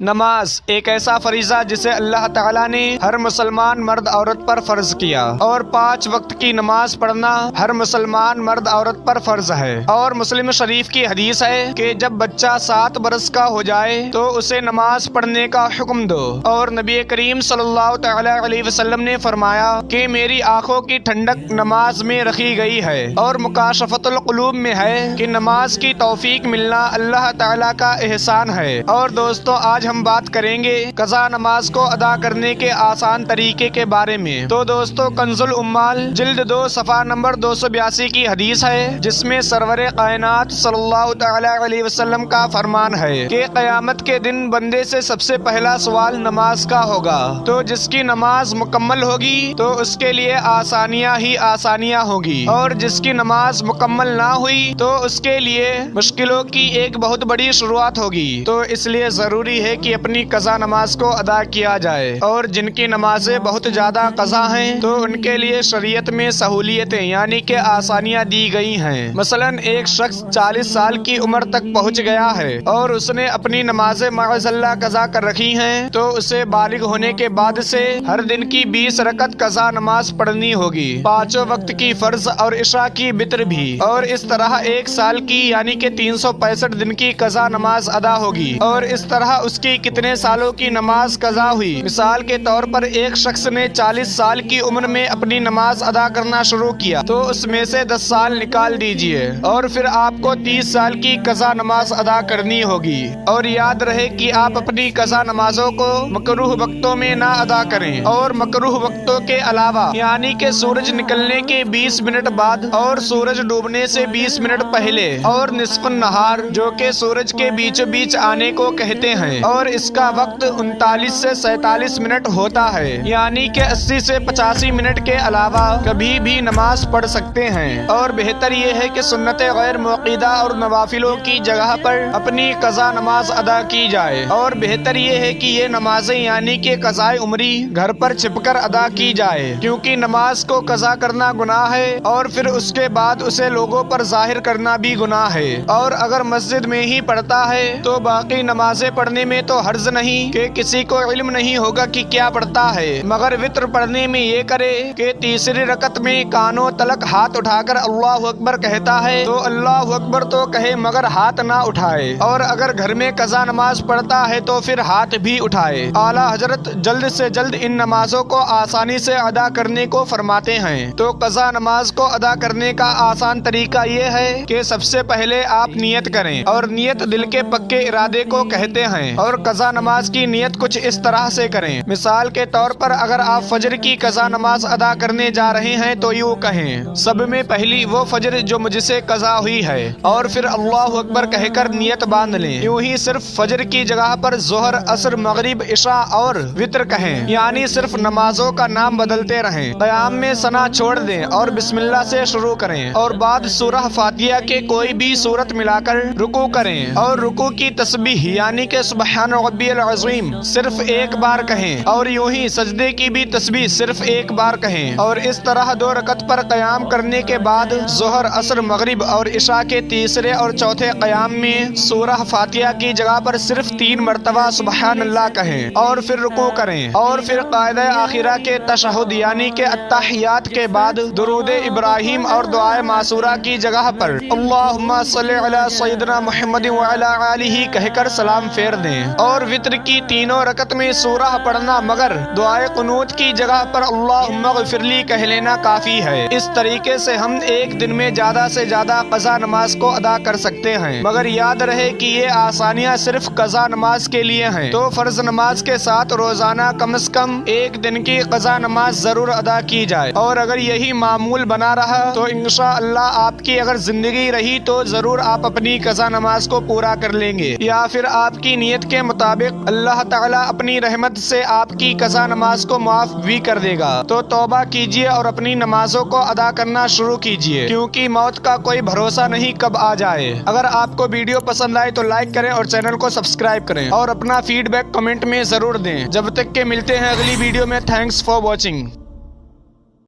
نماز ایک ایسا فریضہ جسے اللہ تعالیٰ نے ہر مسلمان مرد عورت پر فرض کیا، اور 5 وقت کی نماز پڑھنا ہر مسلمان مرد عورت پر فرض ہے۔ اور مسلم شریف کی حدیث ہے کہ جب بچہ 7 برس کا ہو جائے تو اسے نماز پڑھنے کا حکم دو، اور نبی کریم صلی اللہ تعالی علیہ وسلم نے فرمایا کہ میری آنکھوں کی ٹھنڈک نماز میں رکھی گئی ہے، اور مکاشفت القلوب میں ہے کہ نماز کی توفیق ملنا اللہ تعالیٰ کا احسان ہے۔ اور دوستو، آج ہم بات کریں گے قضا نماز کو ادا کرنے کے آسان طریقے کے بارے میں۔ تو دوستو، کنز الامال جلد 2 صفحہ نمبر 282 کی حدیث ہے، جس میں سرور کائنات صلی اللہ تعالی علیہ وسلم کا فرمان ہے کہ قیامت کے دن بندے سے سب سے پہلا سوال نماز کا ہوگا، تو جس کی نماز مکمل ہوگی تو اس کے لیے آسانیاں ہی آسانیاں ہوگی، اور جس کی نماز مکمل نہ ہوئی تو اس کے لیے مشکلوں کی ایک بہت بڑی شروعات ہوگی۔ تو اس لیے ضروری ہے کہ اپنی قضا نماز کو ادا کیا جائے، اور جن کی نمازیں بہت زیادہ قضا ہیں تو ان کے لیے شریعت میں سہولیتیں یعنی کہ آسانیاں دی گئی ہیں۔ مثلا ایک شخص 40 سال کی عمر تک پہنچ گیا ہے اور اس نے اپنی نمازیں معاذ اللہ قضا کر رکھی ہیں، تو اسے بالغ ہونے کے بعد سے ہر دن کی 20 رکعت قضا نماز پڑھنی ہوگی، 5 وقت کی فرض اور عشاء کی وتر بھی، اور اس طرح 1 سال کی یعنی کہ 365 دن کی قضا نماز ادا ہوگی۔ اور اس طرح اس کی کتنے سالوں کی نماز قضا ہوئی؟ مثال کے طور پر ایک شخص نے 40 سال کی عمر میں اپنی نماز ادا کرنا شروع کیا، تو اس میں سے 10 سال نکال دیجئے، اور پھر آپ کو 30 سال کی قضا نماز ادا کرنی ہوگی۔ اور یاد رہے کہ آپ اپنی قضا نمازوں کو مکروہ وقتوں میں نہ ادا کریں، اور مکروہ وقتوں کے علاوہ یعنی کہ سورج نکلنے کے 20 منٹ بعد، اور سورج ڈوبنے سے 20 منٹ پہلے، اور نصف النہار جو کہ سورج کے بیچوں بیچ آنے کو کہتے ہیں، اور اس کا وقت 39 سے 47 منٹ ہوتا ہے، یعنی کہ 80 سے 85 منٹ کے علاوہ کبھی بھی نماز پڑھ سکتے ہیں۔ اور بہتر یہ ہے کہ سنت غیر موقدہ اور نوافلوں کی جگہ پر اپنی قضا نماز ادا کی جائے، اور بہتر یہ ہے کہ یہ نمازیں یعنی کہ قضاء عمری گھر پر چھپ کر ادا کی جائے، کیونکہ نماز کو قضا کرنا گناہ ہے، اور پھر اس کے بعد اسے لوگوں پر ظاہر کرنا بھی گناہ ہے۔ اور اگر مسجد میں ہی پڑھتا ہے تو باقی نمازیں پڑھنے میں تو حرج نہیں کہ کسی کو علم نہیں ہوگا کہ کیا پڑھتا ہے، مگر وتر پڑھنے میں یہ کرے کہ تیسری رکعت میں کانوں تلک ہاتھ اٹھا کر اللہ اکبر کہتا ہے تو اللہ اکبر تو کہے مگر ہاتھ نہ اٹھائے، اور اگر گھر میں قضا نماز پڑھتا ہے تو پھر ہاتھ بھی اٹھائے۔ اعلیٰ حضرت جلد سے جلد ان نمازوں کو آسانی سے ادا کرنے کو فرماتے ہیں۔ تو قضا نماز کو ادا کرنے کا آسان طریقہ یہ ہے کہ سب سے پہلے آپ نیت کریں، اور نیت دل کے پکے ارادے کو کہتے ہیں، اور قضا نماز کی نیت کچھ اس طرح سے کریں۔ مثال کے طور پر اگر آپ فجر کی قضا نماز ادا کرنے جا رہے ہیں تو یوں کہیں: سب میں پہلی وہ فجر جو مجھ سے قضا ہوئی ہے، اور پھر اللہ اکبر کہہ کر نیت باندھ لیں۔ یوں ہی صرف فجر کی جگہ پر ظہر، عصر، مغرب، عشاء اور وتر کہیں، یعنی صرف نمازوں کا نام بدلتے رہیں۔ قیام میں ثنا چھوڑ دیں اور بسم اللہ سے شروع کریں، اور بعد سورہ فاتحہ کے کوئی بھی سورت ملا کر رکوع کریں، اور رکوع کی تسبیح یعنی کہ سبحان ربی العظیم صرف 1 بار کہیں، اور یوں ہی سجدے کی بھی تسبیح صرف 1 بار کہیں۔ اور اس طرح 2 رکعت پر قیام کرنے کے بعد ظہر، عصر، مغرب اور عشاء کے تیسرے اور چوتھے قیام میں سورہ فاتحہ کی جگہ پر صرف 3 مرتبہ سبحان اللہ کہیں، اور پھر رکوع کریں، اور پھر قاعدہ آخرہ کے تشہد یعنی کہ التحیات کے بعد درود ابراہیم اور دعائے معصورہ کی جگہ پر اللہم صلی علی سیدنا محمد وعلی آلہ کہہ کر سلام پھیر دیں۔ اور وتر کی 3 رکعت میں سورہ پڑھنا مگر دعائے قنوت کی جگہ پر اللہم اغفر لی کہہ لینا کافی ہے۔ اس طریقے سے ہم ایک دن میں زیادہ سے زیادہ قضا نماز کو ادا کر سکتے ہیں، مگر یاد رہے کہ یہ آسانیاں صرف قضا نماز کے لیے ہیں۔ تو فرض نماز کے ساتھ روزانہ کم از کم 1 دن کی قضا نماز ضرور ادا کی جائے، اور اگر یہی معمول بنا رہا تو انشاءاللہ آپ کی اگر زندگی رہی تو ضرور آپ اپنی قضا نماز کو پورا کر لیں گے، یا پھر آپ کی نیت کے مطابق اللہ تعالیٰ اپنی رحمت سے آپ کی قضا نماز کو معاف بھی کر دے گا۔ تو توبہ کیجئے اور اپنی نمازوں کو ادا کرنا شروع کیجئے، کیونکہ موت کا کوئی بھروسہ نہیں کب آ جائے۔ اگر آپ کو ویڈیو پسند آئے تو لائک کریں اور چینل کو سبسکرائب کریں، اور اپنا فیڈ بیک کمنٹ میں ضرور دیں۔ جب تک کہ ملتے ہیں اگلی ویڈیو میں، تھینکس فار واچنگ۔